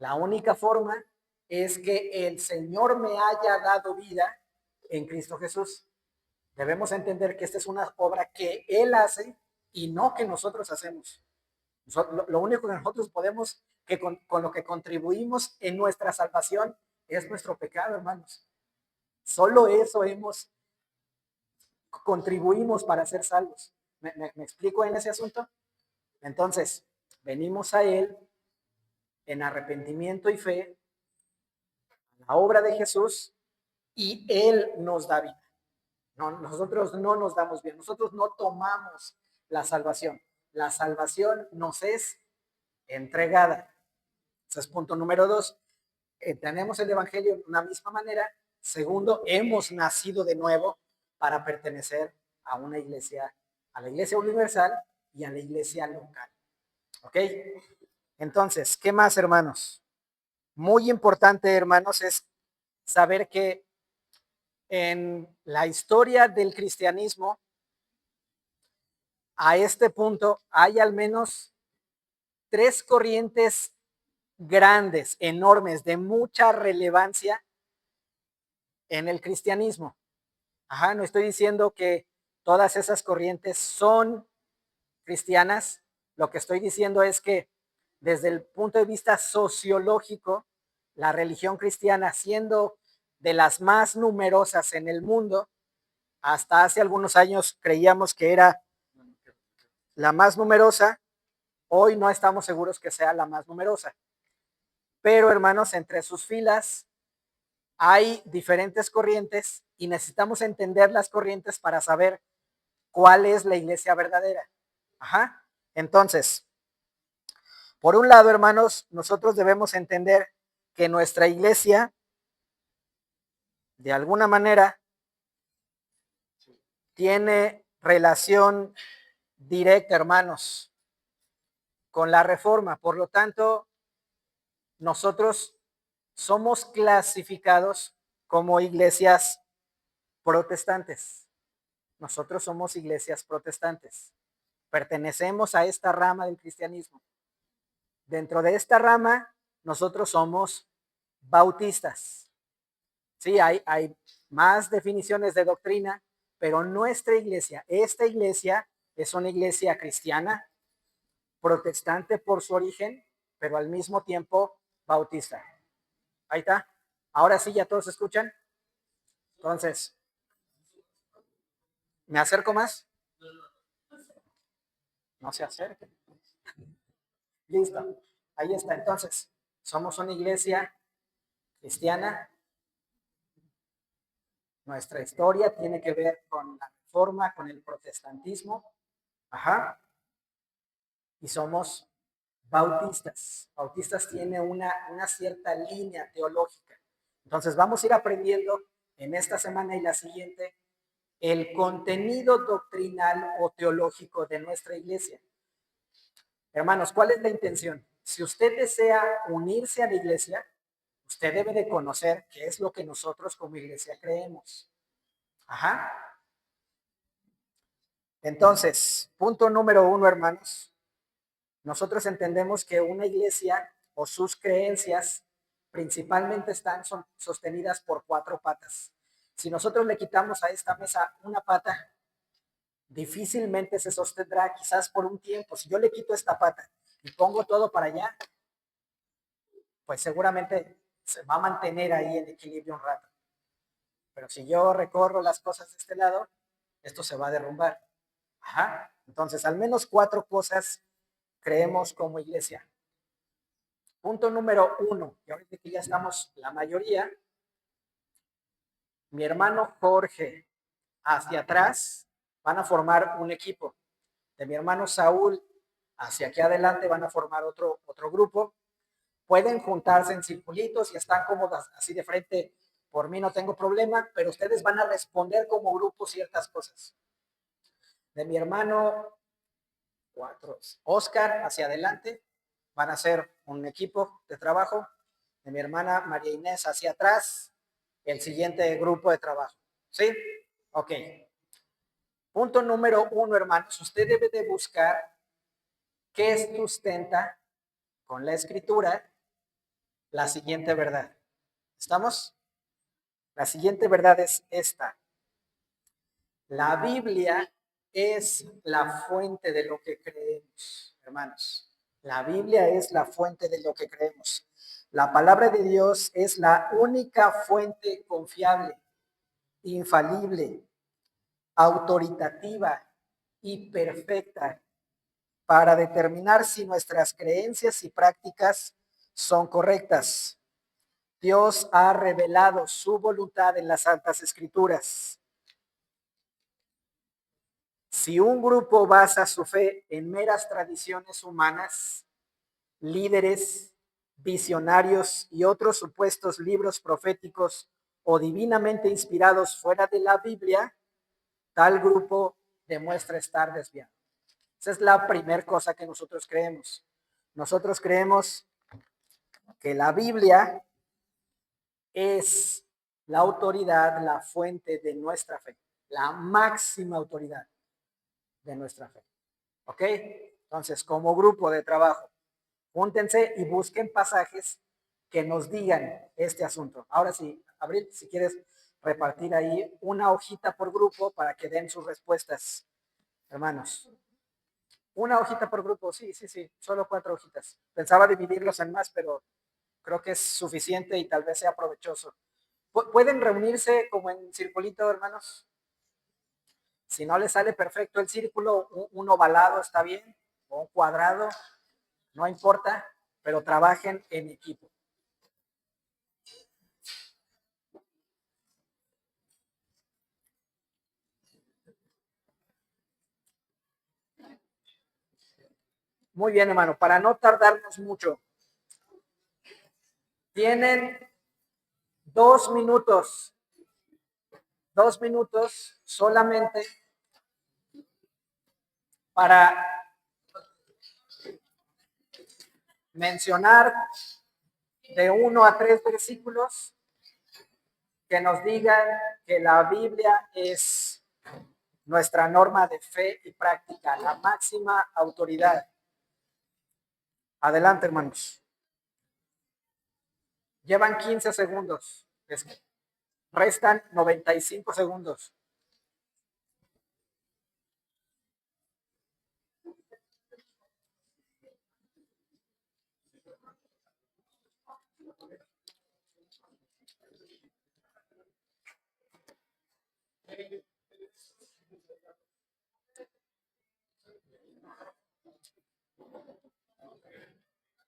La única forma es que el Señor me haya dado vida en Cristo Jesús. Debemos entender que esta es una obra que Él hace y no que nosotros hacemos. Lo único que nosotros podemos, que con lo que contribuimos en nuestra salvación, es nuestro pecado, hermanos. Solo eso contribuimos para ser salvos. ¿Me explico en ese asunto? Entonces, venimos a Él en arrepentimiento y fe, a la obra de Jesús, y Él nos da vida. No, nosotros no nos damos bien, nosotros no tomamos la salvación. La salvación nos es entregada. Ese es punto número 2. Tenemos el Evangelio de una misma manera. Segundo, hemos nacido de nuevo para pertenecer a una iglesia, a la iglesia universal y a la iglesia local. ¿Ok? Entonces, ¿qué más, hermanos? Muy importante, hermanos, es saber que en la historia del cristianismo, a este punto, hay al menos 3 corrientes grandes, enormes, de mucha relevancia en el cristianismo. Ajá, no estoy diciendo que todas esas corrientes son cristianas. Lo que estoy diciendo es que desde el punto de vista sociológico, la religión cristiana, siendo de las más numerosas en el mundo, hasta hace algunos años creíamos que era la más numerosa, hoy no estamos seguros que sea la más numerosa. Pero, hermanos, entre sus filas hay diferentes corrientes y necesitamos entender las corrientes para saber cuál es la iglesia verdadera. Ajá. Entonces, por un lado, hermanos, nosotros debemos entender que nuestra iglesia, de alguna manera, tiene relación directa, hermanos, con la reforma. Por lo tanto, nosotros somos clasificados como iglesias protestantes. Nosotros somos iglesias protestantes. Pertenecemos a esta rama del cristianismo. Dentro de esta rama, nosotros somos bautistas. Sí, hay más definiciones de doctrina, pero nuestra iglesia, esta iglesia es una iglesia cristiana, protestante por su origen, pero al mismo tiempo bautista. Ahí está. Ahora sí, ya todos escuchan. Entonces, ¿me acerco más? No se acerquen. Listo. Ahí está. Entonces, somos una iglesia cristiana. Nuestra historia tiene que ver con la reforma, con el protestantismo. Ajá. Y somos bautistas. Bautistas tiene una cierta línea teológica. Entonces, vamos a ir aprendiendo en esta semana y la siguiente el contenido doctrinal o teológico de nuestra iglesia. Hermanos, ¿cuál es la intención? Si usted desea unirse a la iglesia, usted debe de conocer qué es lo que nosotros como iglesia creemos. Ajá. Entonces, punto número 1, hermanos. Nosotros entendemos que una iglesia o sus creencias principalmente están sostenidas por 4 patas. Si nosotros le quitamos a esta mesa una pata, difícilmente se sostendrá, quizás por un tiempo. Si yo le quito esta pata y pongo todo para allá, pues seguramente se va a mantener ahí en equilibrio un rato. Pero si yo recorro las cosas de este lado, esto se va a derrumbar. Ajá. Entonces, al menos 4 cosas creemos como iglesia. Punto número 1, y ahorita que ya estamos la mayoría, mi hermano Jorge hacia atrás van a formar un equipo. De mi hermano Saúl hacia aquí adelante van a formar otro grupo. Pueden juntarse en circulitos y están cómodas así de frente. Por mí no tengo problema, pero ustedes van a responder como grupo ciertas cosas. De mi hermano 4, Oscar hacia adelante, van a ser un equipo de trabajo. De mi hermana María Inés hacia atrás, el siguiente grupo de trabajo. ¿Sí? Ok. Punto número 1, hermanos. Usted debe de buscar qué sustenta con la escritura la siguiente verdad. ¿Estamos? La siguiente verdad es esta. La Biblia es la fuente de lo que creemos, hermanos. La Biblia es la fuente de lo que creemos. La palabra de Dios es la única fuente confiable, infalible, autoritativa y perfecta para determinar si nuestras creencias y prácticas son correctas. Dios ha revelado su voluntad en las Santas Escrituras. Si un grupo basa su fe en meras tradiciones humanas, líderes, visionarios y otros supuestos libros proféticos o divinamente inspirados fuera de la Biblia, tal grupo demuestra estar desviado. Esa es la primera cosa que nosotros creemos. Nosotros creemos que la Biblia es la autoridad, la fuente de nuestra fe, la máxima autoridad de nuestra fe. ¿Ok? Entonces, como grupo de trabajo, júntense y busquen pasajes que nos digan este asunto. Ahora sí, Abril, si quieres repartir ahí una hojita por grupo para que den sus respuestas, hermanos. Una hojita por grupo, sí, solo 4 hojitas. Pensaba dividirlos en más, pero creo que es suficiente y tal vez sea provechoso. ¿Pueden reunirse como en circulito, hermanos? Si no les sale perfecto el círculo, un ovalado está bien, o un cuadrado, no importa, pero trabajen en equipo. Muy bien, hermano, para no tardarnos mucho. Tienen 2 minutos, 2 minutos solamente para mencionar de 1 a 3 versículos que nos digan que la Biblia es nuestra norma de fe y práctica, la máxima autoridad. Adelante, hermanos. Llevan 15 segundos. Restan 95 segundos.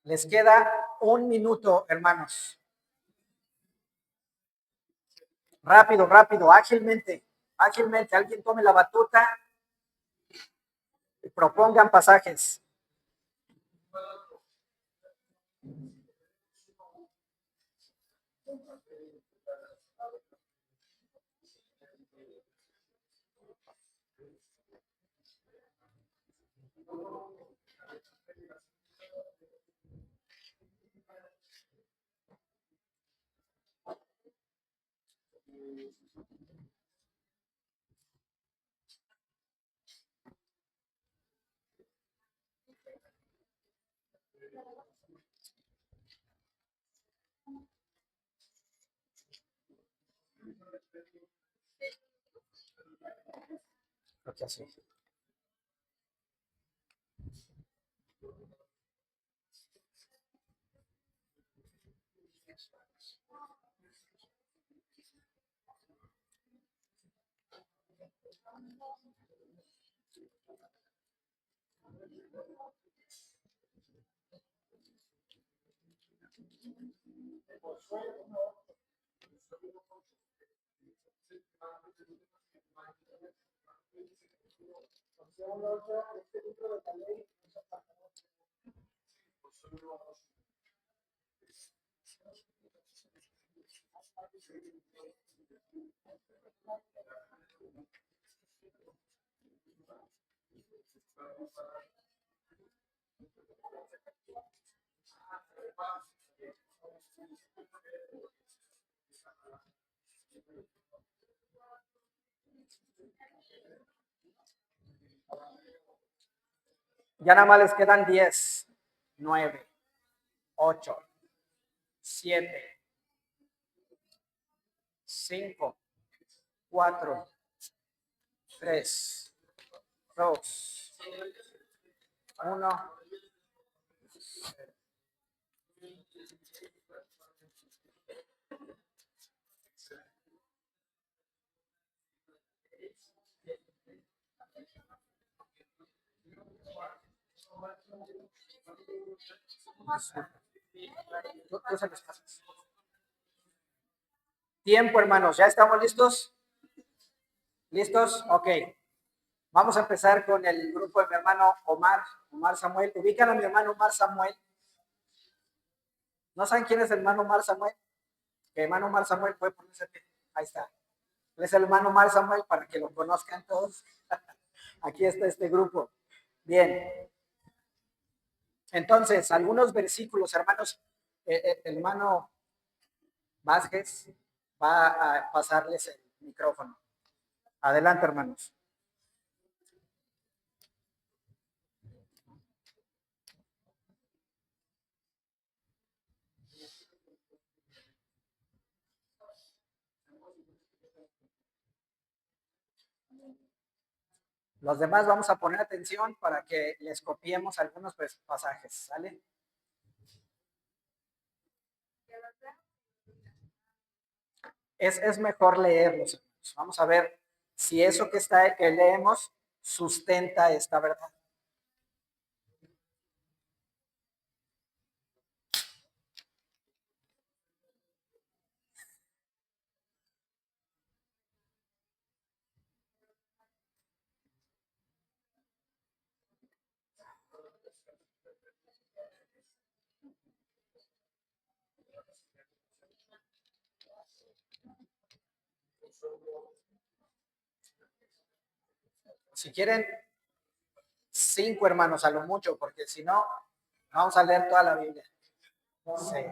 Les queda 1 minuto, hermanos. Rápido, rápido, ágilmente, ágilmente. Alguien tome la batuta y propongan pasajes. Creo que así. Ya nada más les quedan 10, 9, 8, 7, 5, 4, 3, 2, 1. Tú se los pasas. Tiempo, hermanos. ¿Ya estamos listos? ¿Listos? Ok. Vamos a empezar con el grupo de mi hermano Omar Samuel. ¿Ubican a mi hermano Omar Samuel? ¿No saben quién es el hermano Omar Samuel? El hermano Omar Samuel puede ponerse. Ahí está. Él es el hermano Omar Samuel para que lo conozcan todos. Aquí está este grupo. Bien. Entonces, algunos versículos, hermanos. El hermano Vázquez va a pasarles el micrófono. Adelante, hermanos. Los demás vamos a poner atención para que les copiemos algunos pasajes, ¿sale? Es mejor leerlos. Vamos a ver si eso que leemos sustenta esta verdad. Si quieren, 5 hermanos a lo mucho, porque si no, vamos a leer toda la Biblia. Sí.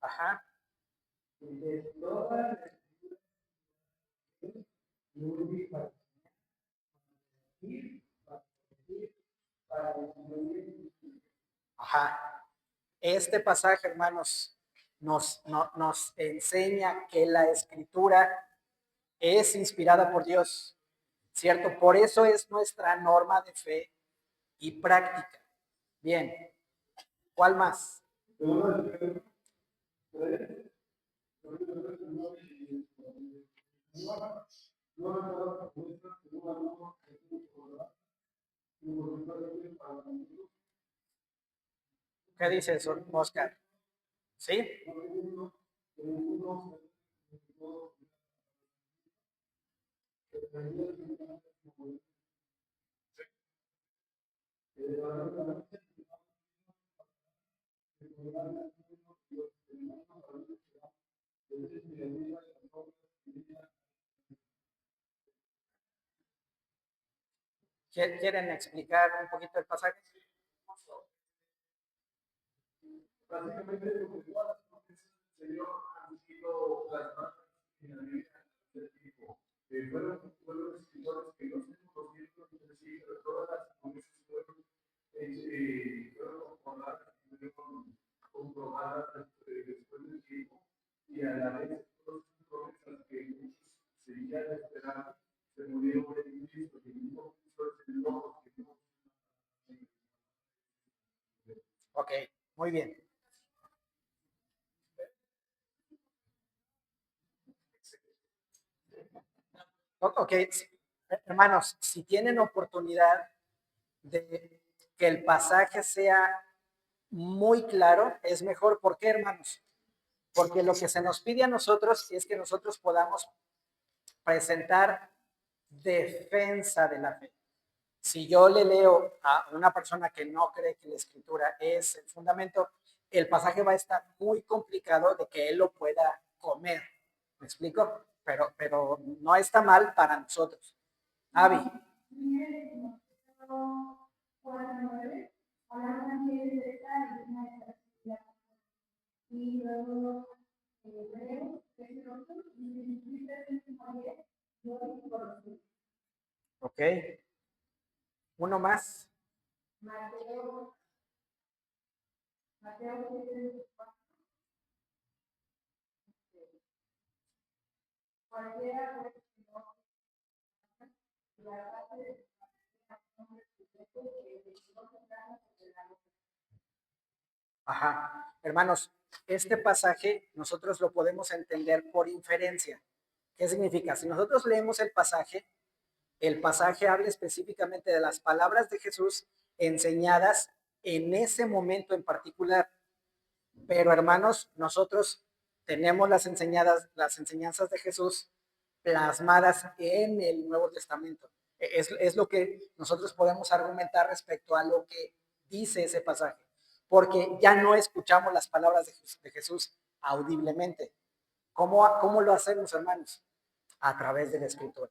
Ajá. Ajá. Este pasaje, hermanos, nos enseña que la escritura es inspirada por Dios, ¿cierto? Por eso es nuestra norma de fe y práctica. Bien, ¿cuál más? ¿Qué dices, Oscar? ¿Sí? ¿Quieren explicar un poquito el pasaje? Básicamente, lo que todas las promesas del Señor han sido plasmadas en la Biblia del tipo. Fueron escritores que no se conocieron entre sí, pero todas las promesas fueron comprobadas después del tiempo y a la vez todas las promesas que muchos seguían esperando se murieron en Cristo, que mismo Cristo es el Logos que no. Ok, muy bien. Ok, hermanos, si tienen oportunidad de que el pasaje sea muy claro, es mejor. ¿Por qué, hermanos? Porque lo que se nos pide a nosotros es que nosotros podamos presentar defensa de la fe. Si yo le leo a una persona que no cree que la escritura es el fundamento, el pasaje va a estar muy complicado de que él lo pueda comer. ¿Me explico? Pero no está mal para nosotros. Avi. Ok. Uno más. Mateo, Mateo 7:24. Cualquiera pues que no la base de Ajá. Hermanos, este pasaje nosotros lo podemos entender por inferencia. ¿Qué significa? Si nosotros leemos el pasaje habla específicamente de las palabras de Jesús enseñadas en ese momento en particular. Pero hermanos, nosotros tenemos las enseñanzas de Jesús plasmadas en el Nuevo Testamento. Es lo que nosotros podemos argumentar respecto a lo que dice ese pasaje, porque ya no escuchamos las palabras de Jesús audiblemente. ¿Cómo lo hacemos, hermanos? A través de la Escritura.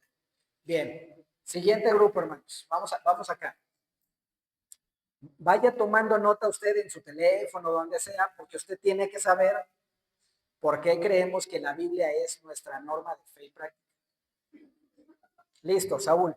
Bien, siguiente grupo, hermanos. Vamos acá. Vaya tomando nota usted en su teléfono, donde sea, porque usted tiene que saber por qué creemos que la Biblia es nuestra norma de fe y práctica. Listo, Saúl.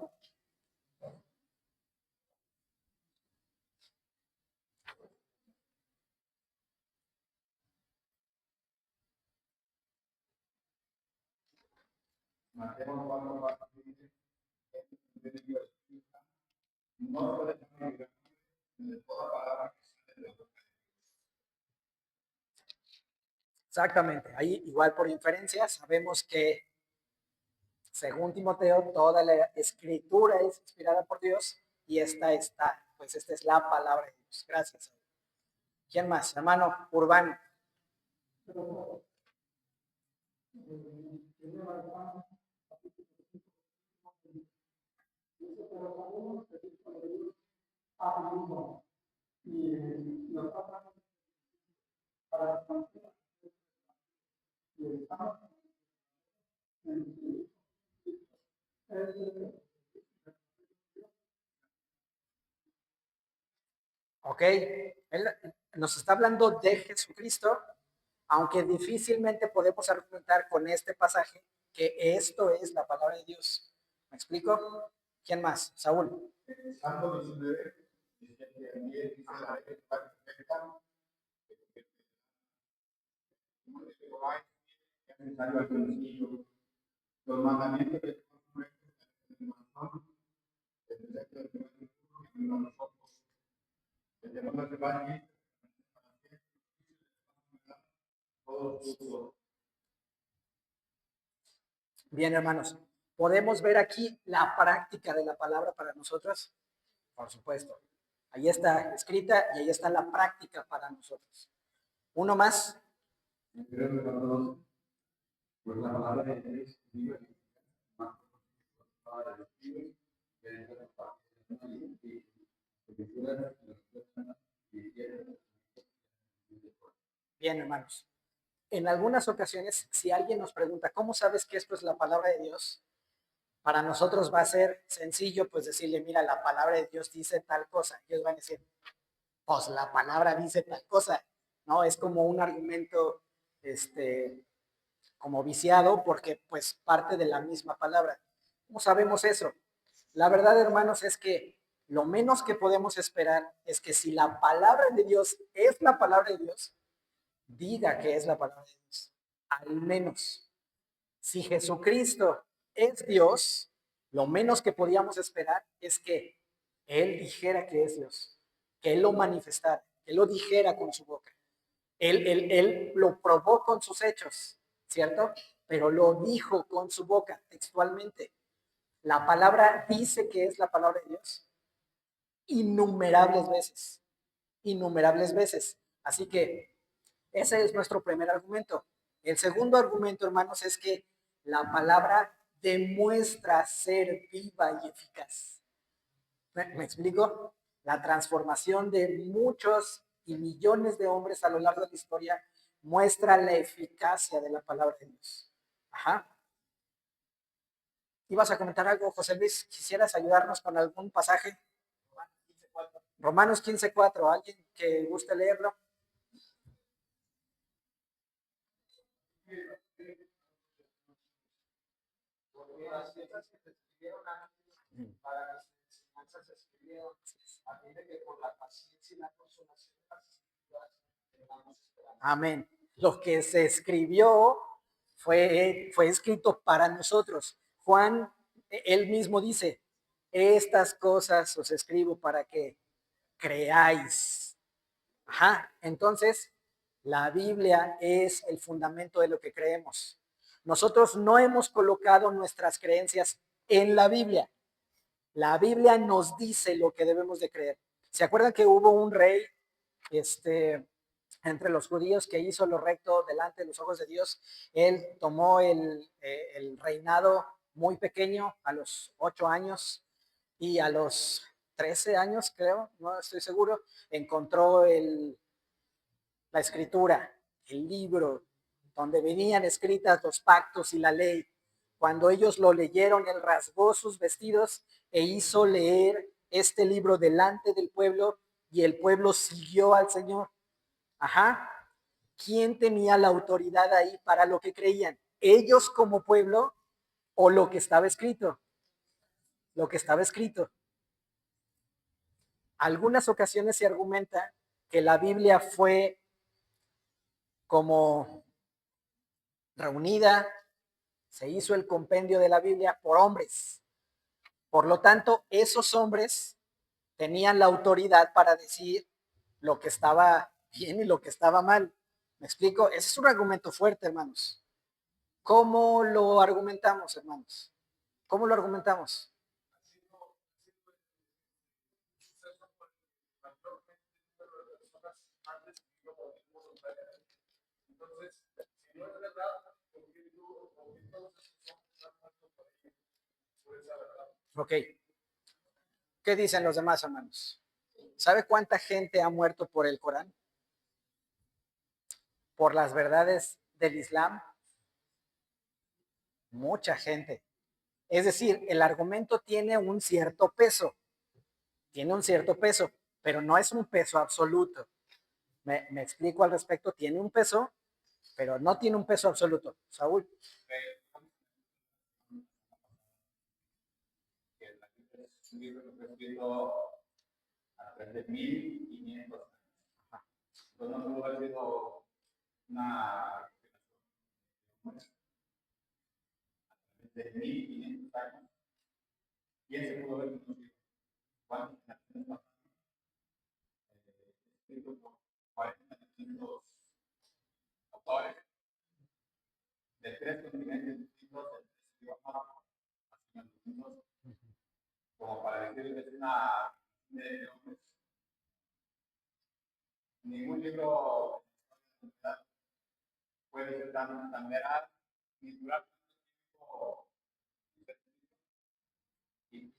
Exactamente, ahí igual por inferencia sabemos que según Timoteo toda la escritura es inspirada por Dios y esta es la palabra de Dios. Gracias. ¿Quién más? Hermano Urbano. Ok, él nos está hablando de Jesucristo, aunque difícilmente podemos argumentar con este pasaje que esto es la palabra de Dios. ¿Me explico? ¿Quién más? Saúl. los mandamientos Bien, hermanos, ¿podemos ver aquí la práctica de la palabra para nosotros? Por supuesto. Ahí está escrita y ahí está la práctica para nosotros. Uno más. Pues la palabra de Dios bien, hermanos. En algunas ocasiones, si alguien nos pregunta, ¿cómo sabes que esto es la palabra de Dios? Para nosotros va a ser sencillo, pues decirle, mira, la palabra de Dios dice tal cosa. Ellos van a decir, pues la palabra dice tal cosa. No, es como un argumento, como viciado, porque pues parte de la misma palabra. ¿Cómo sabemos eso? La verdad, hermanos, es que lo menos que podemos esperar es que si la palabra de Dios es la palabra de Dios, diga que es la palabra de Dios. Al menos. Si Jesucristo es Dios, lo menos que podíamos esperar es que Él dijera que es Dios, que Él lo manifestara, que Él lo dijera con su boca. Él lo probó con sus hechos, ¿cierto? Pero lo dijo con su boca, textualmente. La palabra dice que es la palabra de Dios innumerables veces, innumerables veces. Así que ese es nuestro primer argumento. El segundo argumento, hermanos, es que la palabra demuestra ser viva y eficaz. ¿Me explico? La transformación de muchos y millones de hombres a lo largo de la historia muestra la eficacia de la palabra de Dios. Ajá. ¿Ibas a comentar algo, José Luis? ¿Quisieras ayudarnos con algún pasaje? Romanos 15:4. ¿Alguien que guste leerlo? Porque las piezas que se escribieron antes para las enseñanzas se escribieron a fin de que por la paciencia y la consolación de las Escrituras tengamos esperanza. Amén. Lo que se escribió fue escrito para nosotros. Juan, él mismo dice, estas cosas os escribo para que creáis. Ajá, entonces la Biblia es el fundamento de lo que creemos. Nosotros no hemos colocado nuestras creencias en la Biblia. La Biblia nos dice lo que debemos de creer. ¿Se acuerdan que hubo un rey entre los judíos que hizo lo recto delante de los ojos de Dios? Él tomó el reinado muy pequeño, a los 8 años, y a los 13 años, creo, no estoy seguro, encontró la escritura, el libro donde venían escritas los pactos y la ley. Cuando ellos lo leyeron, él rasgó sus vestidos e hizo leer este libro delante del pueblo, y el pueblo siguió al Señor. Ajá. ¿Quién tenía la autoridad ahí para lo que creían? ¿Ellos como pueblo o lo que estaba escrito? Lo que estaba escrito. Algunas ocasiones se argumenta que la Biblia fue como reunida, se hizo el compendio de la Biblia por hombres. Por lo tanto, esos hombres tenían la autoridad para decir lo que estaba bien y lo que estaba mal. ¿Me explico? Ese es un argumento fuerte, hermanos. ¿Cómo lo argumentamos, hermanos? ¿Cómo lo argumentamos? Entonces, si no es verdad, ¿por qué todos están muertos por esa verdad? Ok. ¿Qué dicen los demás, hermanos? ¿Sabe cuánta gente ha muerto por el Corán? ¿Por las verdades del Islam? Mucha gente. Es decir, el argumento tiene un cierto peso, pero no es un peso absoluto. Me explico al respecto, tiene un peso, pero no tiene un peso absoluto. Saúl. Un libro que fue escrito a través de 1500 años. Entonces no pudo haber sido una de 1500 años. ¿Quién se pudo haber conocido? ¿Cuántos escrito por 40 autores de 3 continentes distintos, como para decir que es una de hombres? Ningún libro puede ser tan veraz ni durar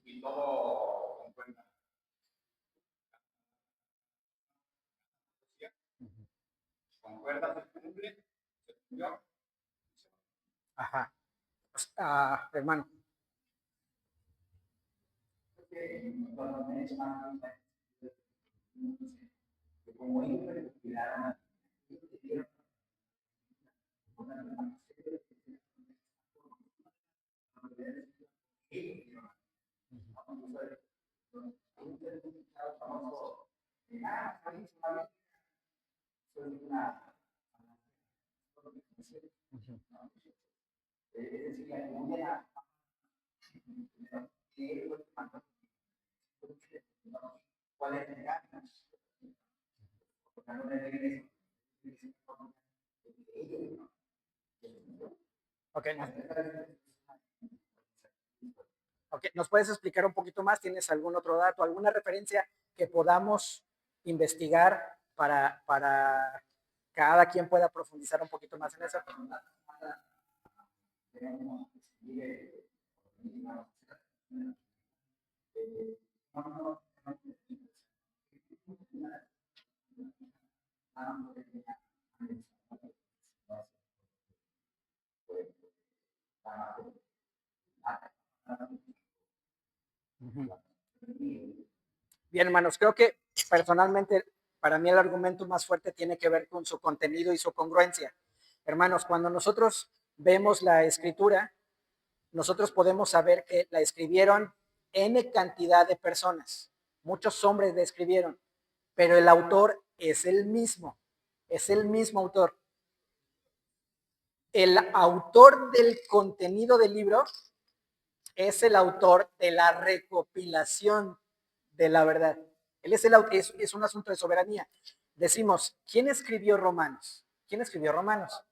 y todo concuerda. Concuerda, se cumple, se cumplió. Ajá. Hermano. Como ellos recopilaron cuál es el gasto. Ok. Ok, ¿nos puedes explicar un poquito más? ¿Tienes algún otro dato, alguna referencia que podamos investigar para cada quien pueda profundizar un poquito más en eso? Bien, hermanos, creo que personalmente para mí el argumento más fuerte tiene que ver con su contenido y su congruencia. Hermanos, cuando nosotros vemos la escritura, nosotros podemos saber que la escribieron N cantidad de personas. muchos hombres le escribieron, pero el autor es el mismo autor. El autor del contenido del libro es el autor de la recopilación de la verdad. Él es el autor, es un asunto de soberanía. Decimos, ¿quién escribió Romanos? ¿Quién escribió Romanos?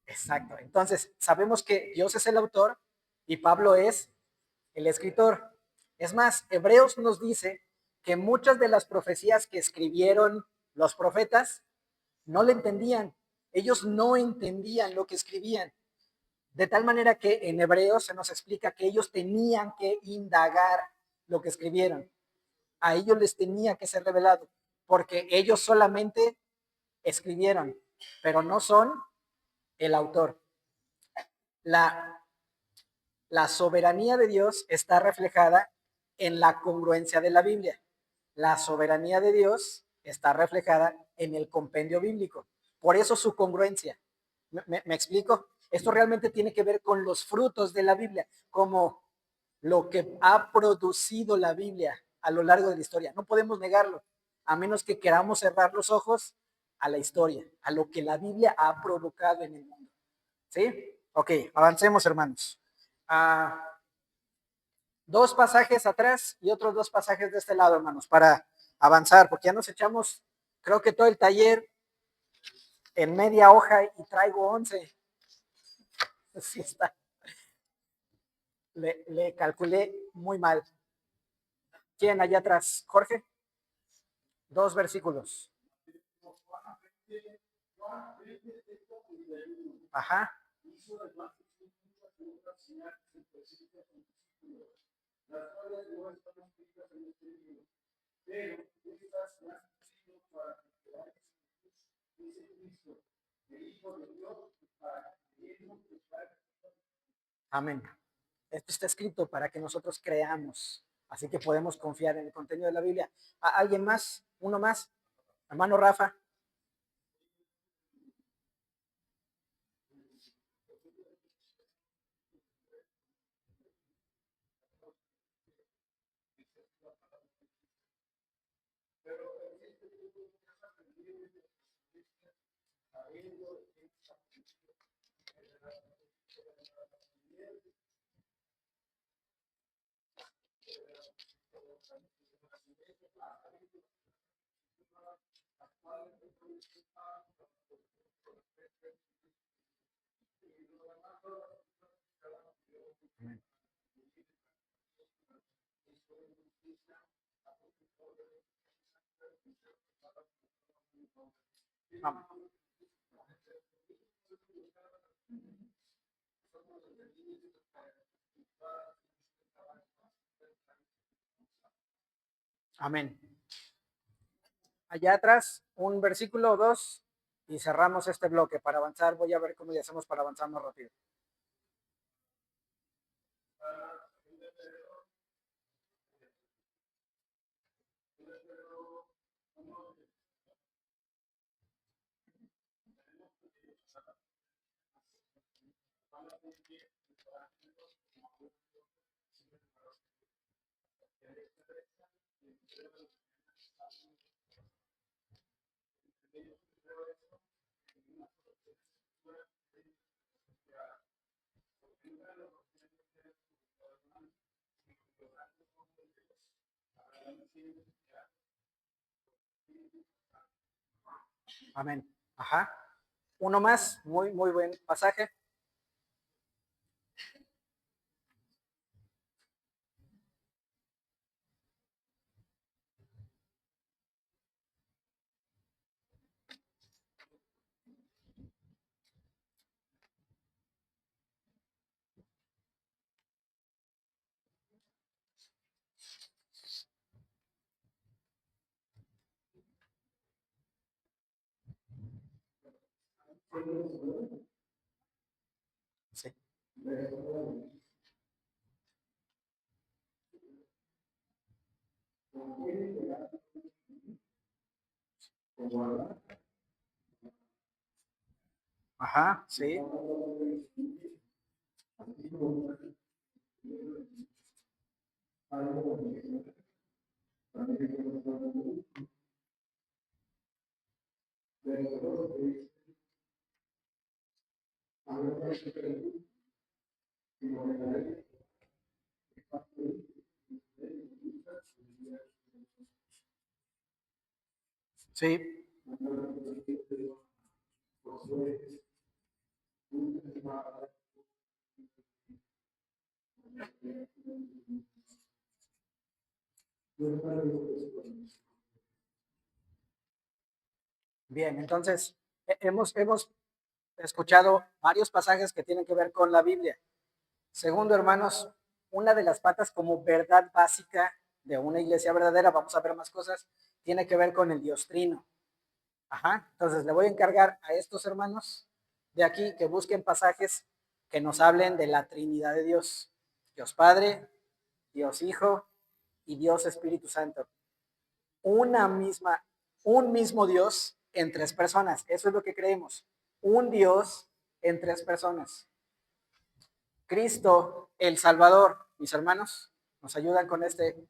Exacto. Entonces, sabemos que Dios es el autor y Pablo es el escritor. Es más, Hebreos nos dice que muchas de las profecías que escribieron los profetas no le entendían. Ellos no entendían lo que escribían. De tal manera que en Hebreos se nos explica que ellos tenían que indagar lo que escribieron. A ellos les tenía que ser revelado, porque ellos solamente escribieron, pero no son el autor. La soberanía de Dios está reflejada en la congruencia de la Biblia. La soberanía de Dios está reflejada en el compendio bíblico. Por eso su congruencia. ¿Me explico? Esto realmente tiene que ver con los frutos de la Biblia, como lo que ha producido la Biblia a lo largo de la historia. No podemos negarlo, a menos que queramos cerrar los ojos a la historia, a lo que la Biblia ha provocado en el mundo. ¿Sí? Ok, avancemos, hermanos. Dos pasajes atrás y otros dos pasajes de este lado, hermanos, para avanzar, porque ya nos echamos, creo que todo el taller en media hoja y traigo 11. Así está. Le calculé muy mal. ¿Quién allá atrás? Jorge. Dos versículos. Ajá. Amén. Esto está escrito para que nosotros creamos, así que podemos confiar en el contenido de la Biblia. ¿Alguien más? ¿Uno más? Hermano Rafa. Vamos. Amén. Allá atrás, un versículo o dos y cerramos este bloque para avanzar. Voy a ver cómo le hacemos para avanzar más rápido. Amén. Ajá. Uno más, muy buen pasaje. Sí. Ajá, sí. Sí. Bien, entonces hemos escuchado varios pasajes que tienen que ver con la Biblia. Segundo, hermanos, una de las patas como verdad básica de una iglesia verdadera, vamos a ver más cosas, tiene que ver con el Dios Trino. Ajá, entonces le voy a encargar a estos hermanos de aquí que busquen pasajes que nos hablen de la Trinidad de Dios. Dios Padre, Dios Hijo y Dios Espíritu Santo. Un mismo Dios en tres personas. Eso es lo que creemos. Un Dios en tres personas. Cristo, el Salvador, mis hermanos, nos ayudan con este.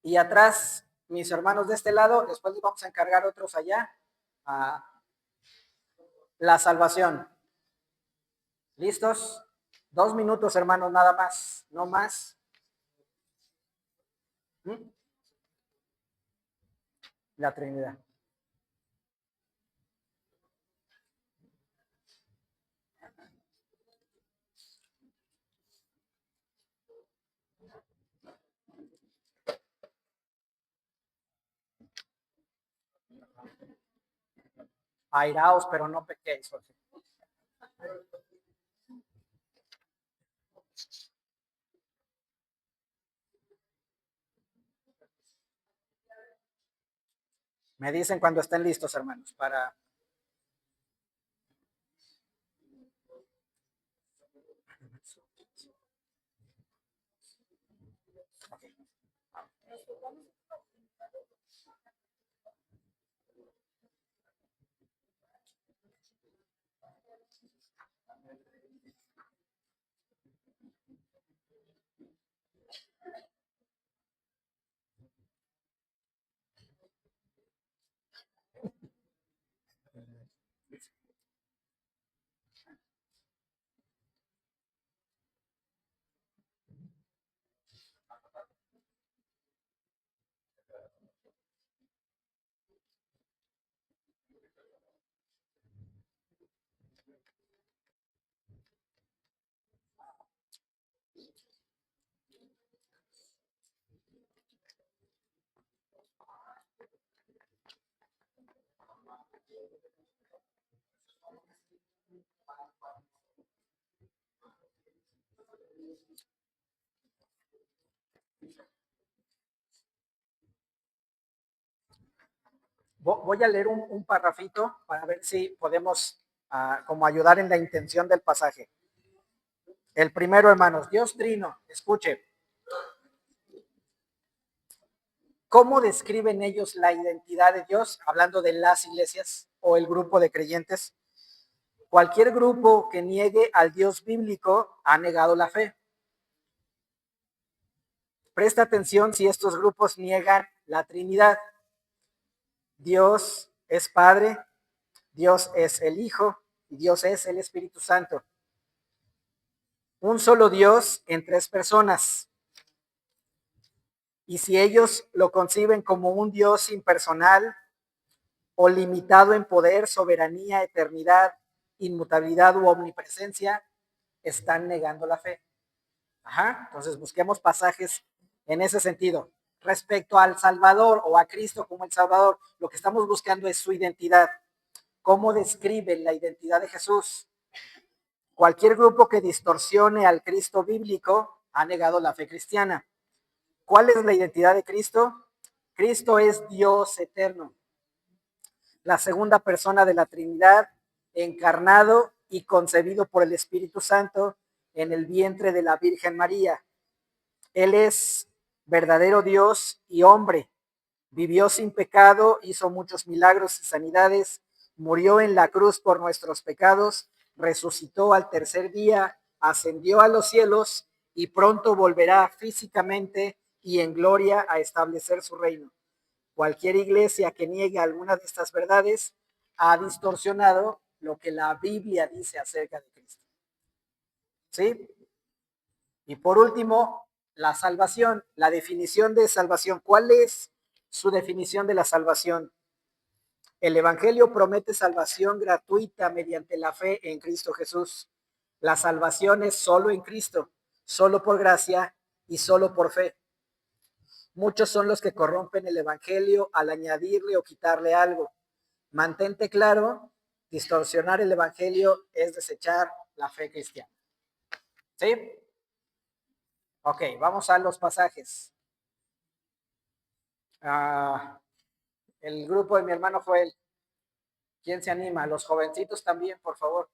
Y atrás, mis hermanos de este lado, después les vamos a encargar otros allá, a la salvación. ¿Listos? 2 minutos, hermanos, nada más, no más. La Trinidad. Airaos, pero no pequéis. Me dicen cuando estén listos, hermanos, para... Voy a leer un parrafito para ver si podemos como ayudar en la intención del pasaje. El primero, hermanos, Dios Trino, escuche. ¿Cómo describen ellos la identidad de Dios? Hablando de las iglesias o el grupo de creyentes. Cualquier grupo que niegue al Dios bíblico ha negado la fe. Presta atención si estos grupos niegan la Trinidad. Dios es Padre, Dios es el Hijo y Dios es el Espíritu Santo. Un solo Dios en tres personas. Y si ellos lo conciben como un Dios impersonal o limitado en poder, soberanía, eternidad, inmutabilidad u omnipresencia, están negando la fe. Ajá, entonces busquemos pasajes en ese sentido. Respecto al Salvador o a Cristo como el Salvador, lo que estamos buscando es su identidad. ¿Cómo describe la identidad de Jesús? Cualquier grupo que distorsione al Cristo bíblico ha negado la fe cristiana. ¿Cuál es la identidad de Cristo? Cristo es Dios eterno, la segunda persona de la Trinidad, encarnado y concebido por el Espíritu Santo en el vientre de la Virgen María. Él es verdadero Dios y hombre. Vivió sin pecado, hizo muchos milagros y sanidades, murió en la cruz por nuestros pecados, resucitó al tercer día, ascendió a los cielos y pronto volverá físicamente y en gloria a establecer su reino. Cualquier iglesia que niegue alguna de estas verdades ha distorsionado lo que la Biblia dice acerca de Cristo. ¿Sí? Y por último, la salvación, la definición de salvación. ¿Cuál es su definición de la salvación? El Evangelio promete salvación gratuita mediante la fe en Cristo Jesús. La salvación es solo en Cristo, solo por gracia y solo por fe. Muchos son los que corrompen el Evangelio al añadirle o quitarle algo. Mantente claro, distorsionar el Evangelio es desechar la fe cristiana. ¿Sí? Ok, vamos a los pasajes. El grupo de mi hermano Joel. ¿Quién se anima? Los jovencitos también, por favor.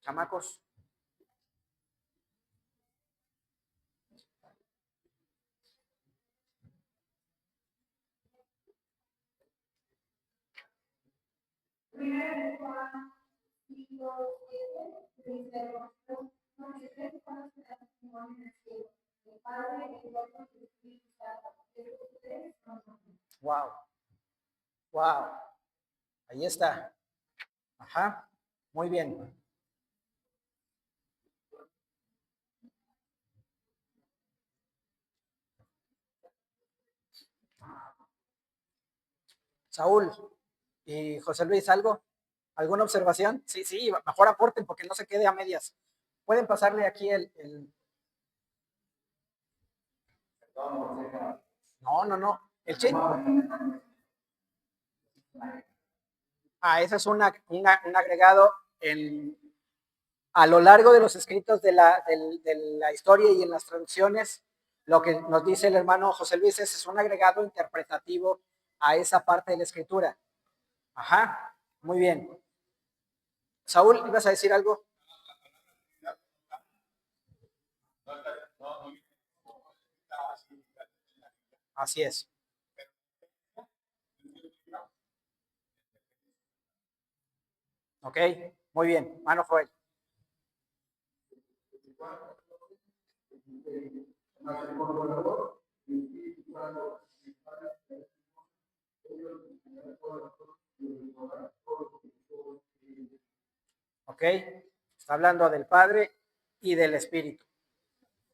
Chamacos. Wow. Wow. Ahí está. Ajá. Muy bien. Saúl y José Luis, ¿algo? ¿Alguna observación? Sí, sí, mejor aporten porque no se quede a medias. Pueden pasarle aquí el... No, no, no. El che... Ese es un agregado en, a lo largo de los escritos de la historia y en las traducciones. Lo que nos dice el hermano José Luis es un agregado interpretativo a esa parte de la escritura. Ajá, muy bien. Saúl, ¿ibas a decir algo? Así es. Ok, muy bien. Mano Joel. Ok, está hablando del Padre y del Espíritu.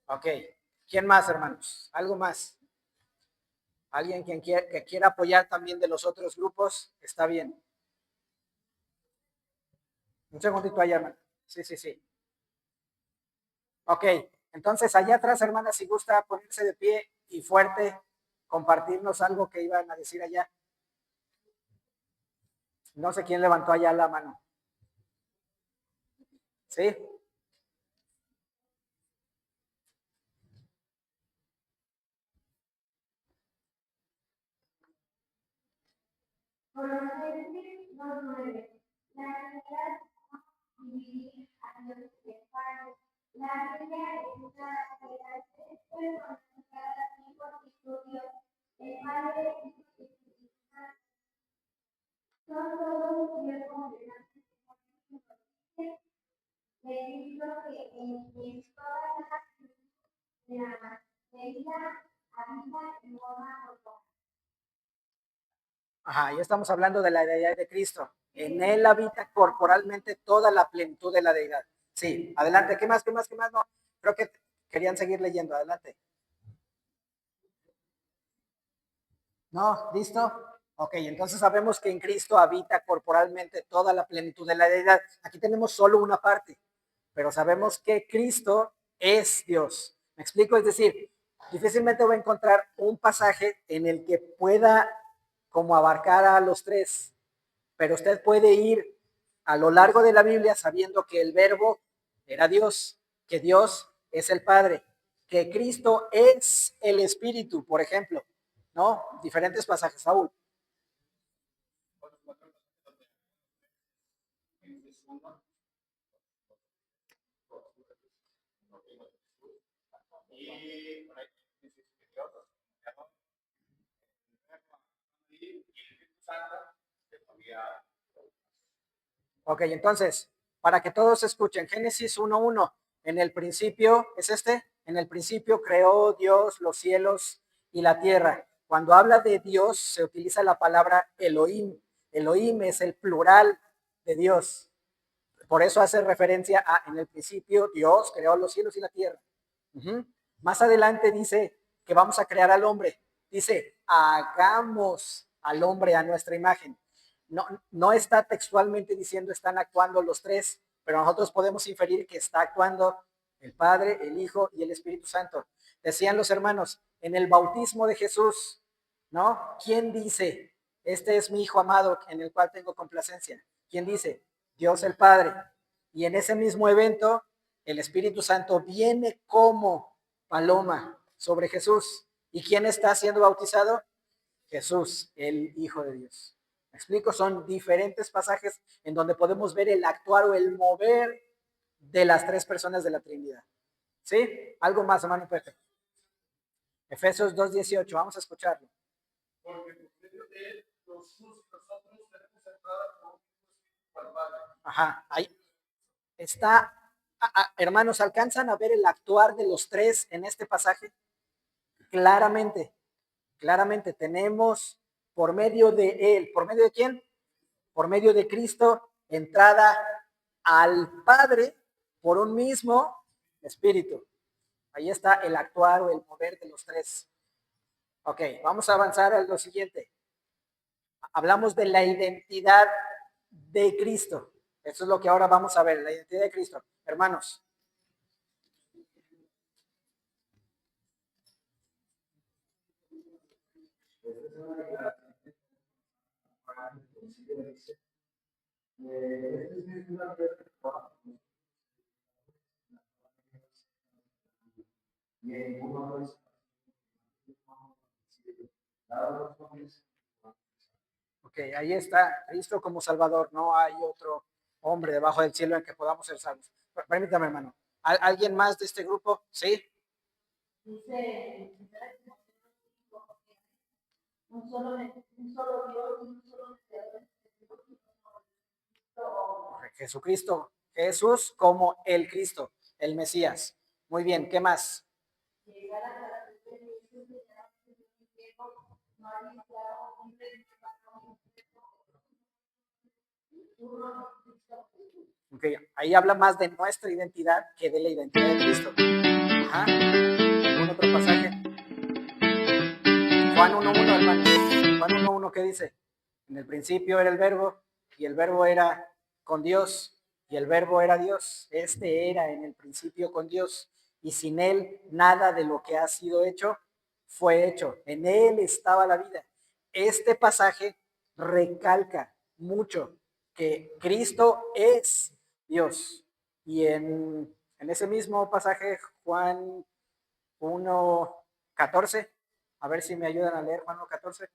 Ok, ¿quién más, hermanos? ¿Algo más? ¿Alguien que quiera apoyar también de los otros grupos? Está bien. Un segundito allá, hermano. Sí, sí, sí. Ok, entonces allá atrás, hermana, si gusta ponerse de pie y fuerte, compartirnos algo que iban a decir allá. No sé quién levantó allá la mano. ¿Sí? Ajá, ya estamos hablando de la deidad de Cristo. En él habita corporalmente toda la plenitud de la deidad. Sí, adelante. ¿Qué más? ¿Qué más? ¿Qué más? No, creo que querían seguir leyendo. Adelante. ¿No? ¿Listo? Ok, entonces sabemos que en Cristo habita corporalmente toda la plenitud de la deidad. Aquí tenemos solo una parte, pero sabemos que Cristo es Dios. ¿Me explico? Es decir, difícilmente voy a encontrar un pasaje en el que pueda como abarcar a los tres, pero usted puede ir a lo largo de la Biblia sabiendo que el verbo era Dios, que Dios es el Padre, que Cristo es el Espíritu, por ejemplo, ¿no? Diferentes pasajes, Saúl. Ok, entonces, para que todos escuchen, Génesis 1:1, en el principio, ¿es este? En el principio creó Dios los cielos y la tierra. Cuando habla de Dios, se utiliza la palabra Elohim. Elohim es el plural de Dios. Por eso hace referencia a, en el principio, Dios creó los cielos y la tierra. Más adelante dice que vamos a crear al hombre. Dice, hagamos al hombre a nuestra imagen. No está textualmente diciendo están actuando los tres, pero nosotros podemos inferir que está actuando el Padre, el Hijo y el Espíritu Santo. Decían los hermanos, en el bautismo de Jesús, ¿no? ¿Quién dice, este es mi Hijo amado en el cual tengo complacencia? ¿Quién dice? Dios el Padre. Y en ese mismo evento, el Espíritu Santo viene como paloma sobre Jesús. ¿Y quién está siendo bautizado? Jesús, el Hijo de Dios. ¿Me explico? Son diferentes pasajes en donde podemos ver el actuar o el mover de las tres personas de la Trinidad. ¿Sí? Algo más, hermano Pepe. Efesios 2:18, vamos a escucharlo. Porque por medio de él, nosotros tenemos entrada por un espíritu al Padre. Ajá, ahí está. Hermanos, ¿alcanzan a ver el actuar de los tres en este pasaje? Claramente, claramente tenemos por medio de él, ¿por medio de quién? Por medio de Cristo, entrada al Padre por un mismo espíritu. Ahí está el actuar o el mover de los tres. Ok, vamos a avanzar a lo siguiente. Hablamos de la identidad de Cristo. Eso es lo que ahora vamos a ver, la identidad de Cristo. Hermanos, ok, ahí está Cristo como Salvador. No hay otro hombre debajo del cielo en que podamos ser salvos. Permítame, hermano. ¿Alguien más de este grupo? ¿Sí? Dice un solo Dios y un solo Jesucristo, Jesús como el Cristo, el Mesías. Muy bien, ¿qué más? Okay, ahí habla más de nuestra identidad que de la identidad de Cristo. Ajá. ¿Algún otro pasaje? Juan 1:1, hermano. Juan 1:1, ¿qué dice? En el principio era el verbo y el verbo era con Dios y el verbo era Dios. Este era en el principio con Dios y sin él nada de lo que ha sido hecho fue hecho. En él estaba la vida. Este pasaje recalca mucho que Cristo es Dios. Y en ese mismo pasaje, Juan 1:14, a ver si me ayudan a leer Juan 1:14.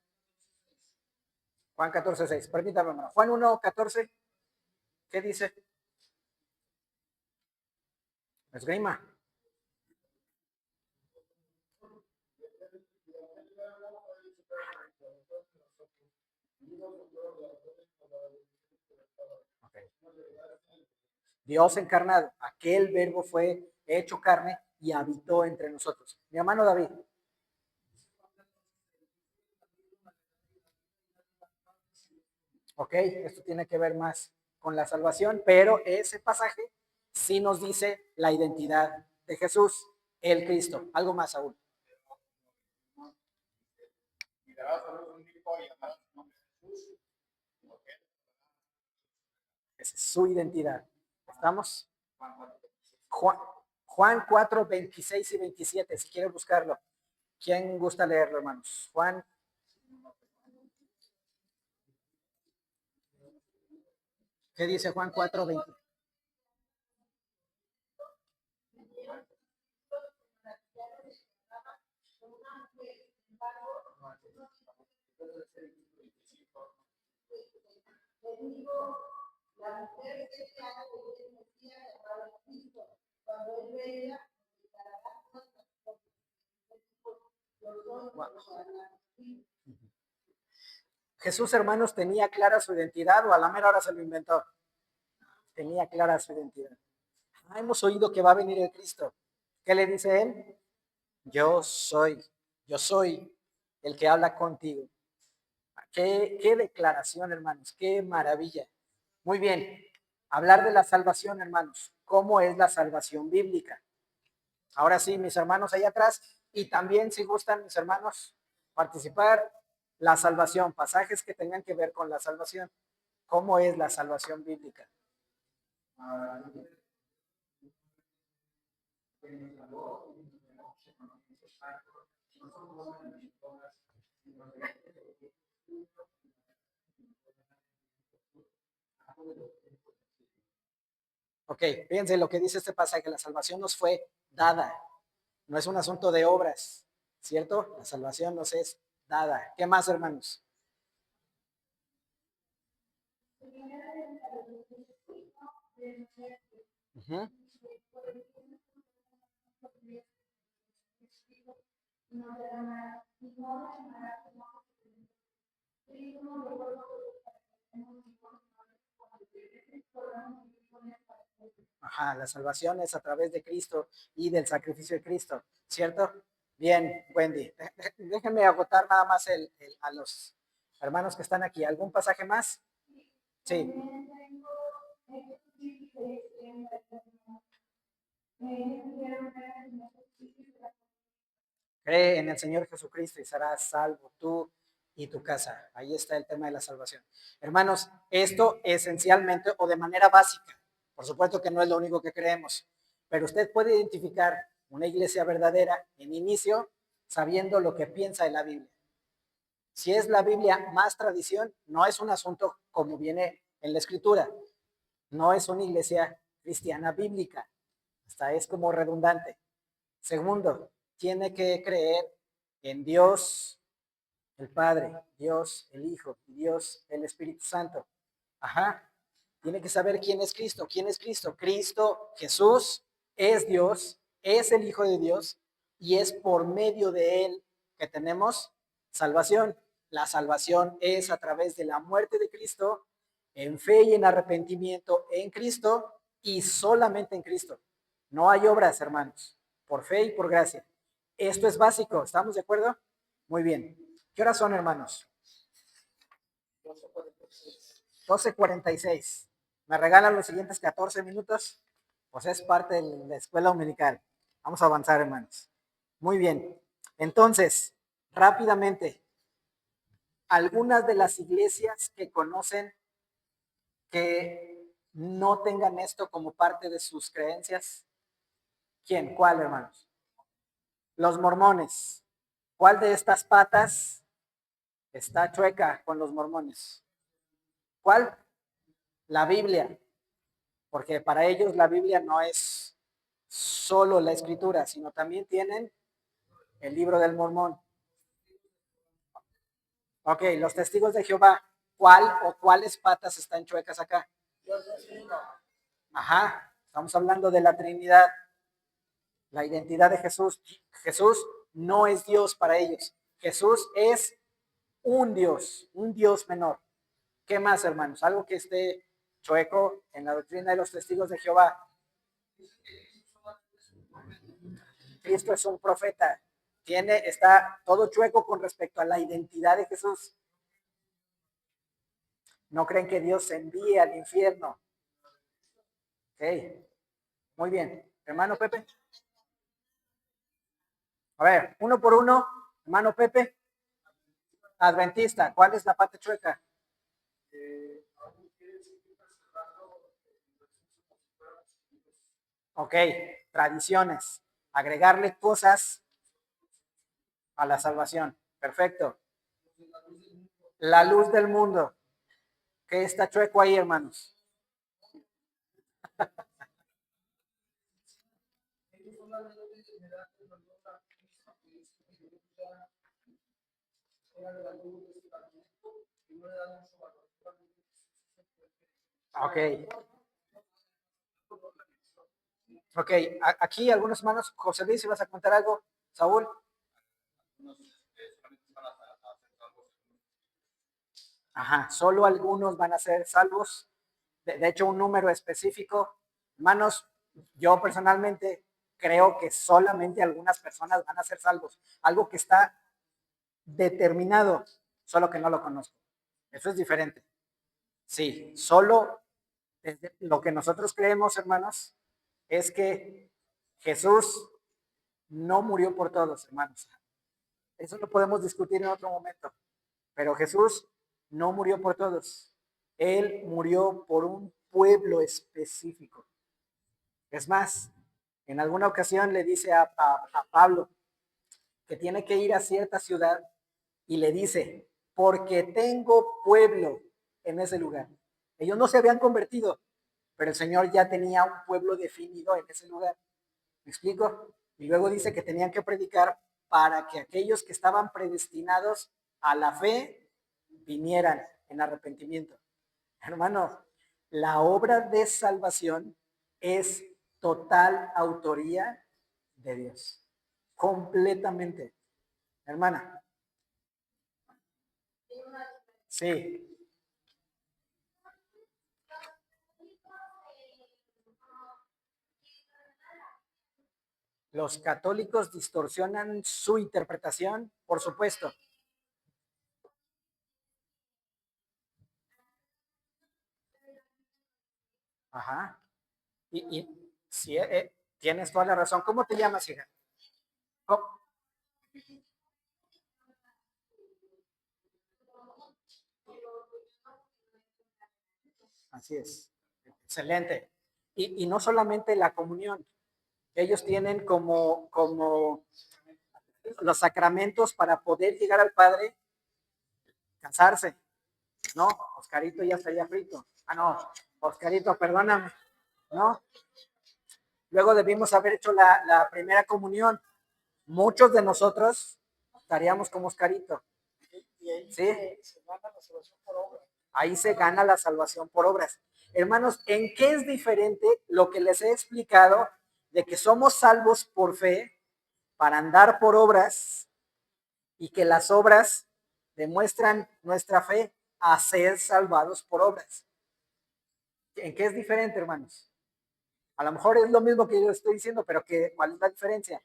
Juan 14:6, permítame, hermano. Juan 1:14, ¿qué dice? Esgrima. Okay. Dios encarnado, aquel verbo fue hecho carne y habitó entre nosotros. Mi hermano David. Ok, esto tiene que ver más con la salvación, pero ese pasaje sí nos dice la identidad de Jesús, el Cristo. Algo más aún. Y darás a luz un hijo y llamarás su nombre Jesús. Esa es su identidad. ¿Estamos? Juan 4, 26 y 27, si quieren buscarlo. ¿Quién gusta leerlo, hermanos? Juan. ¿Qué dice Juan 4, 20? la mujer que se ha de Mesías llamado Cristo, cuando él venga, Jesús, hermanos, tenía clara su identidad o a la mera hora se lo inventó. tenía clara su identidad. Hemos oído que va a venir el Cristo. ¿Qué le dice él? Yo soy el que habla contigo. Qué declaración, hermanos, qué maravilla. Muy bien, hablar de la salvación, hermanos. ¿Cómo es la salvación bíblica? Ahora sí, mis hermanos allá atrás, y también si gustan, mis hermanos, participar, la salvación, pasajes que tengan que ver con la salvación. ¿Cómo es la salvación bíblica? Ok, fíjense lo que dice este pasaje, la salvación nos fue dada, no es un asunto de obras, ¿cierto? La salvación nos es dada. ¿Qué más, hermanos? Uh-huh. Ajá, la salvación es a través de Cristo y del sacrificio de Cristo, ¿cierto? Bien, Wendy, déjenme agotar nada más a los hermanos que están aquí. ¿Algún pasaje más? Sí. Cree en el Señor Jesucristo y serás salvo tú y tu casa. Ahí está el tema de la salvación. Hermanos, esto esencialmente o de manera básica, por supuesto que no es lo único que creemos, pero usted puede identificar una iglesia verdadera en inicio sabiendo lo que piensa de la Biblia. Si es la Biblia más tradición, no es un asunto como viene en la Escritura. No es una iglesia cristiana bíblica. Hasta es como redundante. Segundo, tiene que creer en Dios el Padre, Dios el Hijo y Dios el Espíritu Santo. Ajá. Tiene que saber quién es Cristo. ¿Quién es Cristo? Cristo, Jesús, es Dios, es el Hijo de Dios y es por medio de él que tenemos salvación. La salvación es a través de la muerte de Cristo, en fe y en arrepentimiento en Cristo y solamente en Cristo. No hay obras, hermanos, por fe y por gracia. Esto es básico, ¿estamos de acuerdo? Muy bien. ¿Qué horas son, hermanos? 12:46. ¿Me regalan los siguientes 14 minutos? Pues es parte de la escuela dominical. Vamos a avanzar, hermanos. Muy bien. Entonces, rápidamente, algunas de las iglesias que conocen que no tengan esto como parte de sus creencias. ¿Quién? ¿Cuál, hermanos? Los mormones. ¿Cuál de estas patas está chueca con los mormones? ¿Cuál? La Biblia. Porque para ellos la Biblia no es solo la escritura, sino también tienen el libro del Mormón. Ok, los testigos de Jehová, ¿cuál o cuáles patas están chuecas acá? Ajá, estamos hablando de la Trinidad, la identidad de Jesús. Jesús no es Dios para ellos. Jesús es un Dios menor. ¿Qué más, hermanos? Algo que esté chueco en la doctrina de los testigos de Jehová. Cristo es un profeta. Está todo chueco con respecto a la identidad de Jesús. No creen que Dios se envíe al infierno. Ok, muy bien. Hermano Pepe. A ver, uno por uno. Hermano Pepe. Adventista, ¿cuál es la parte chueca? Ok, tradiciones. Agregarle cosas a la salvación. Perfecto. La luz del mundo. ¿Qué está chueco ahí, hermanos? Ok. Ok, aquí algunos hermanos, José Luis, si vas a contar algo, Saúl. Ajá, solo algunos van a ser salvos de hecho, un número específico. Hermanos, yo personalmente creo que solamente algunas personas van a ser salvos. Algo que está determinado, solo que no lo conozco. Eso es diferente. Sí, solo lo que nosotros creemos, hermanos, es que Jesús no murió por todos, hermanos. Eso lo podemos discutir en otro momento. Pero Jesús no murió por todos. Él murió por un pueblo específico. Es más, en alguna ocasión le dice a Pablo que tiene que ir a cierta ciudad y le dice, porque tengo pueblo en ese lugar. Ellos no se habían convertido, pero el Señor ya tenía un pueblo definido en ese lugar. ¿Me explico? Y luego dice que tenían que predicar para que aquellos que estaban predestinados a la fe vinieran en arrepentimiento. Hermano, la obra de salvación es total autoría de Dios. Completamente. Hermana. Sí. Los católicos distorsionan su interpretación, por supuesto. Ajá. Y sí, tienes toda la razón. ¿Cómo te llamas, hija? ¿Cómo? Así es. Excelente. Y no solamente la comunión. Ellos tienen como los sacramentos para poder llegar al Padre, casarse. No, Oscarito ya estaría frito. Ah, no, Oscarito, perdóname. No, luego debimos haber hecho la primera comunión. Muchos de nosotros estaríamos como Oscarito. ¿Sí? Ahí se gana la salvación por obras. Hermanos, ¿en qué es diferente lo que les he explicado de que somos salvos por fe para andar por obras y que las obras demuestran nuestra fe a ser salvados por obras? ¿En qué es diferente, hermanos? A lo mejor es lo mismo que yo estoy diciendo, pero ¿cuál es la diferencia?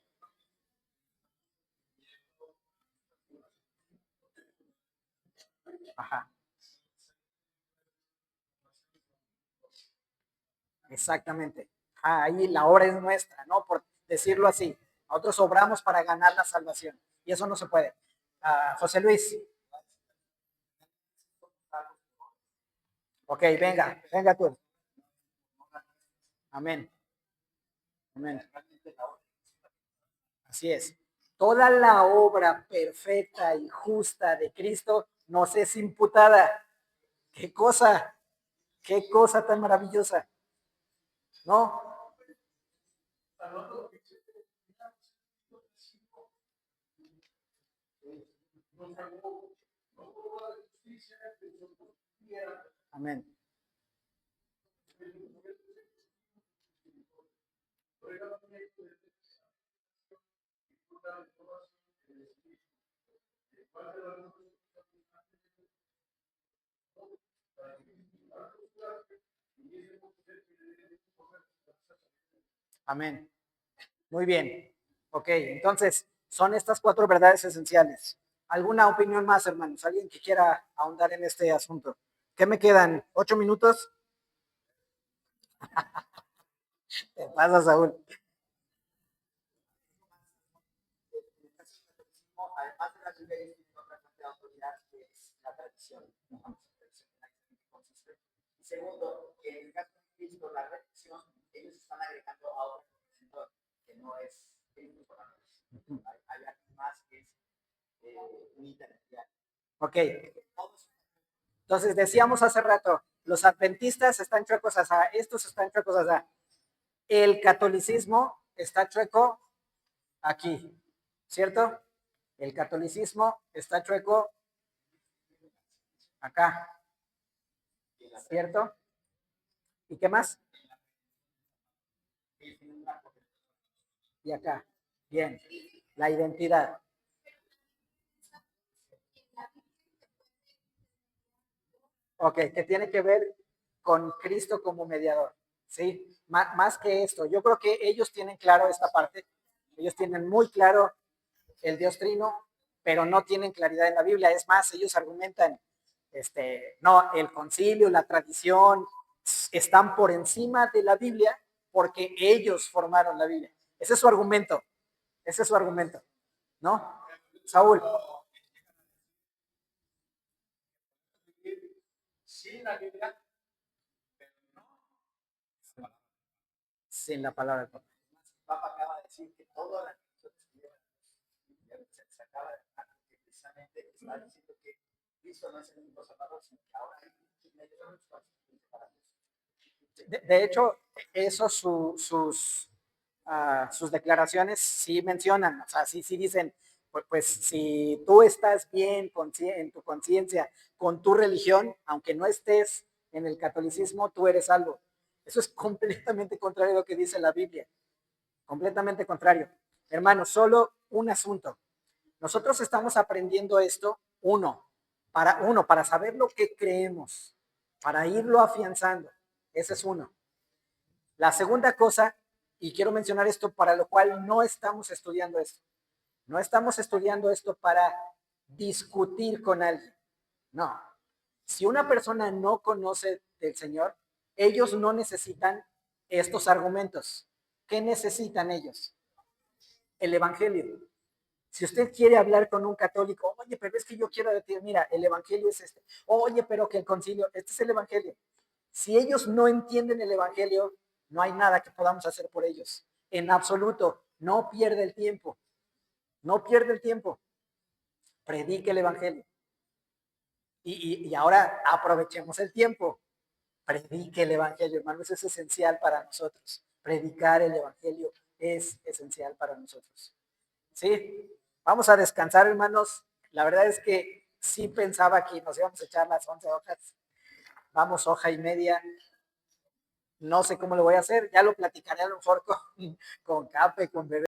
Ajá. Exactamente. Ahí la obra es nuestra, ¿no? Por decirlo así. Nosotros obramos para ganar la salvación. Y eso no se puede. José Luis. Ok, venga tú. Amén. Amén. Así es. Toda la obra perfecta y justa de Cristo nos es imputada. Qué cosa tan maravillosa. ¿No? Amén. Amén. Muy bien. Ok, entonces son estas 4 verdades esenciales. ¿Alguna opinión más, hermanos? ¿Alguien que quiera ahondar en este asunto? ¿Qué me quedan? ¿8 minutos? Te pasa, Saúl. Además de la Biblia, ellos tienen otra fuente de autoridad que es la tradición. Y segundo, que en el caso de Cristo, la reflexión, ellos están agregando a otro conocimiento que no es bíblico. Hay algo más que es unitaria. Ok. Entonces decíamos hace rato, los adventistas están chuecos así, estos están chuecos así. El catolicismo está chueco aquí, ¿cierto? El catolicismo está chueco acá, ¿cierto? ¿Y qué más? Y acá. Bien. La identidad. Ok, ¿qué tiene que ver con Cristo como mediador, ¿sí? Más que esto, yo creo que ellos tienen claro esta parte, ellos tienen muy claro el Dios Trino, pero no tienen claridad en la Biblia. Es más, ellos argumentan, no, el concilio, la tradición, están por encima de la Biblia porque ellos formaron la Biblia. Ese es su argumento, ¿no? Saúl. Sí, la Biblia, pero no. Sin la palabra del Papa. El Papa acaba de decir que todo la se acaba de que precisamente está diciendo que Cristo no es el único salvador, sino que ahora hay medios para de hecho, eso sus declaraciones sí mencionan, o sea, sí dicen, pues si tú estás bien en tu conciencia con tu religión, aunque no estés en el catolicismo, tú eres salvo. Eso es completamente contrario a lo que dice la Biblia, completamente contrario. Hermanos, solo un asunto. Nosotros estamos aprendiendo esto, para saber lo que creemos, para irlo afianzando. Ese es uno. La segunda cosa, y quiero mencionar esto para lo cual no estamos estudiando esto. No estamos estudiando esto para discutir con alguien. No. Si una persona no conoce del Señor, ellos no necesitan estos argumentos. ¿Qué necesitan ellos? El Evangelio. Si usted quiere hablar con un católico, oye, pero es que yo quiero decir, mira, el Evangelio es este. Oye, pero que el concilio, este es el Evangelio. Si ellos no entienden el Evangelio, no hay nada que podamos hacer por ellos. En absoluto, no pierde el tiempo. No pierde el tiempo. Predique el Evangelio. Y ahora aprovechemos el tiempo. Predique el Evangelio, hermano. Eso es esencial para nosotros. Predicar el Evangelio es esencial para nosotros. Sí, vamos a descansar, hermanos. La verdad es que sí pensaba que nos íbamos a echar las 11 hojas. Vamos, hoja y media. No sé cómo lo voy a hacer. Ya lo platicaré a lo mejor con Cape, con Bebé.